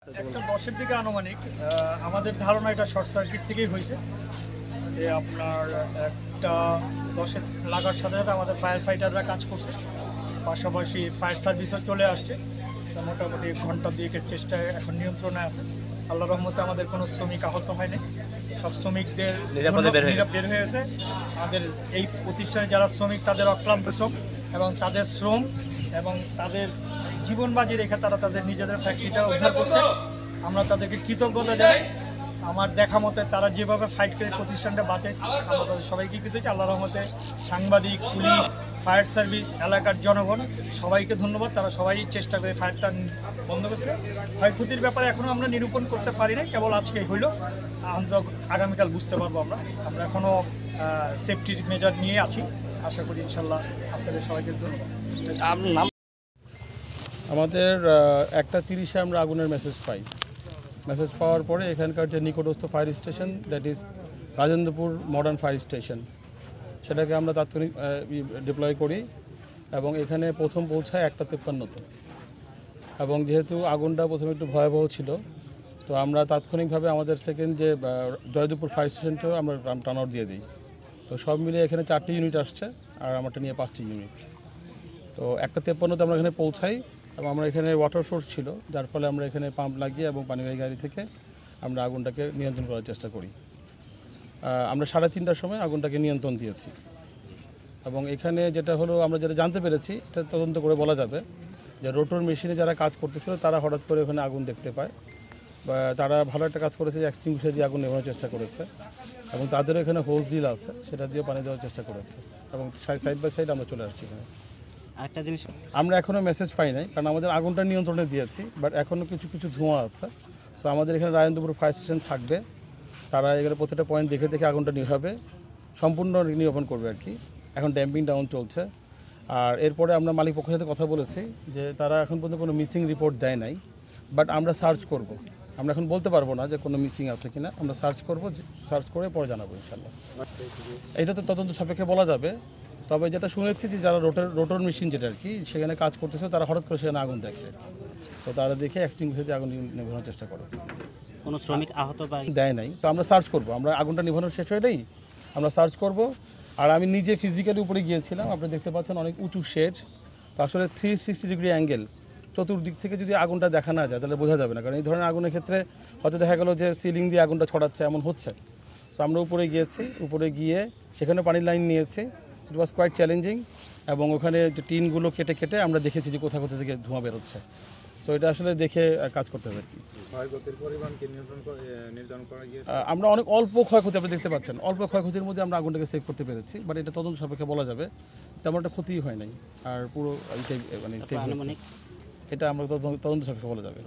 একটা 10-এর দিকে আনুমানিক আমাদের ধারণা এটা শর্ট সার্কিট থেকেই হয়েছে। যে আপনার একটা 10-এর লাগার সাথে সাথে আমাদের ফায়ার ফাইটাররা কাজ করছে, পাশাপাশি ফায়ার সার্ভিসও চলে আসছে। তো মোটামুটি ঘন্টা দুয়েকের চেষ্টায় এখন নিয়ন্ত্রণে আছে। আল্লাহর রহমতে আমাদের কোনো শ্রমিক আহত হয়নি, সব শ্রমিকদের নিরাপদে বের হয়েছে। আমাদের এই প্রতিষ্ঠানে যারা শ্রমিক তাদের অক্লান্ত শ্রম এবং তাদের শ্রম এবং তাদের জীবন বাজি রেখে তারা তাদের নিজেদের ফ্যাক্টরিটা উদ্ধার করছে। আমরা তাদেরকে কৃতজ্ঞতা জানাই। আমার দেখা মতে তারা যেভাবে ফাইট করে প্রতিষ্ঠানটা বাঁচাইছে, আমরা তাদের সবাইকে কৃতজ্ঞ। আল্লাহর রহমতে সাংবাদিক, পুলিশ, ফায়ার সার্ভিস, এলাকার জনগণ সবাইকে ধন্যবাদ। তারা সবাই চেষ্টা করে ফায়ারটা বন্ধ করছে। ক্ষয়ক্ষতির ব্যাপারে এখনও আমরা নিরূপণ করতে পারি না, কেবল আজকেই হইল। আমরা আগামীকাল বুঝতে পারবো। আমরা এখনও সেফটির মেজার নিয়ে আছি। আশা করি ইনশাল্লাহ। আপনাদের সবাইকে ধন্যবাদ। আমাদের 1:30-এ আমরা আগুনের মেসেজ পাই। মেসেজ পাওয়ার পরে এখানকার যে নিকটস্থ fire station, that is Rajendrapur modern fire station, সেটাকে আমরা তাৎক্ষণিক ডিপ্লয় করি এবং এখানে প্রথম পৌঁছায় 1:53-তে। এবং যেহেতু আগুনটা প্রথমে একটু ভয়াবহ ছিল, তো আমরা তাৎক্ষণিকভাবে আমাদের সেকেন্ড যে জয়দেবপুর ফায়ার স্টেশনটাও আমরা টার্ন আউট দিয়ে দিই। তো সব মিলিয়ে এখানে 4টি ইউনিট আসছে আর আমারটা নিয়ে 5টি ইউনিট। তো 1:53-তে আমরা এখানে পৌঁছাই এবং আমরা এখানে ওয়াটার সোর্স ছিল, যার ফলে আমরা এখানে পাম্প লাগিয়ে এবং পানিবাহী গাড়ি থেকে আমরা আগুনটাকে নিয়ন্ত্রণ করার চেষ্টা করি। আমরা 3:30টার সময় আগুনটাকে নিয়ন্ত্রণ দিয়েছি। এবং এখানে যেটা হলো, আমরা যেটা জানতে পেরেছি, এটা তদন্ত করে বলা যাবে যে রোটর মেশিনে যারা কাজ করতেছিল তারা হঠাৎ করে ওখানে আগুন দেখতে পায়, বা তারা ভালো একটা কাজ করেছে যে এক্সটিংগুইশার দিয়ে আগুন নেভানোর চেষ্টা করেছে এবং তাদেরও এখানে হোস ডিল আছে, সেটা দিয়ে পানি দেওয়ার চেষ্টা করেছে এবং সাইড বাই সাইড আমরা চলে আসছি এখানে। আরেকটা জিনিস, আমরা এখনও মেসেজ পাই নাই, কারণ আমাদের আগুনটা নিয়ন্ত্রণে দিয়েছি, বাট এখনও কিছু কিছু ধোঁয়া আছে। সো আমাদের এখানে রাজেন্দ্রপুর ফায়ার স্টেশন থাকবে, তারা এখানে প্রত্যেকটা পয়েন্ট দেখে দেখে আগুনটা নিভাবে সম্পূর্ণ নিরূপণ করবে আর কি। এখন ড্যাম্পিং ডাউন চলছে। আর এরপরে আমরা মালিক পক্ষের সাথে কথা বলেছি যে তারা এখন পর্যন্ত কোনো মিসিং রিপোর্ট দেয় নাই, বাট আমরা সার্চ করব। আমরা এখন বলতে পারবো না যে কোনো মিসিং আছে কিনা, আমরা সার্চ করব, সার্চ করে পরে জানাবো ইনশাল্লাহ। এটা তো তদন্ত সাপেক্ষে বলা যাবে। তবে যেটা শুনেছি যে যারা রোটর মেশিন যেটা আর কি সেখানে কাজ করতেছে, তারা হঠাৎ করে সেখানে আগুন দেখে, তো তারা দেখে এক্সটিংগুইশার দিয়ে আগুন নেভানোর চেষ্টা করে। কোনো শ্রমিক আহত বা দেয় নাই। তো আমরা সার্চ করব, আমরা আগুনটা নেভানোর শেষ হলেই আমরা সার্চ করব। আর আমি নিজে ফিজিক্যালি উপরে গিয়েছিলাম, আপনি দেখতে পাচ্ছেন অনেক উঁচু শেড। তো আসলে 360 ডিগ্রি অ্যাঙ্গেল, চতুর্দিক থেকে যদি আগুনটা দেখা না যায় তাহলে বোঝা যাবে না, কারণ এই ধরনের আগুনের ক্ষেত্রে হয়তো দেখা গেল যে সিলিং দিয়ে আগুনটা ছড়াচ্ছে, এমন হচ্ছে। তো আমরা উপরে গিয়েছি, উপরে গিয়ে সেখানে পানির লাইন নিয়েছি। ইট ওয়াজ কোয়াইট চ্যালেঞ্জিং এবং ওখানে যে টিনগুলো কেটে কেটে আমরা দেখেছি যে কোথা থেকে ধোঁয়া বেরোচ্ছে। তো এটা আসলে দেখে কাজ করতে হবে আর কি। আমরা অনেক অল্প ক্ষয়ক্ষতি, আপনি দেখতে পাচ্ছেন অল্প ক্ষয়ক্ষতির মধ্যে আমরা আগুনটাকে সেভ করতে পেরেছি, বাট এটা তদন্ত সাপেক্ষে বলা যাবে তেমন একটা ক্ষতি হয় নাই। আর পুরো এইটাই মানে সেভ হয়েছে, এটা আমরা তদন্ত সাপেক্ষে বলা যাবে।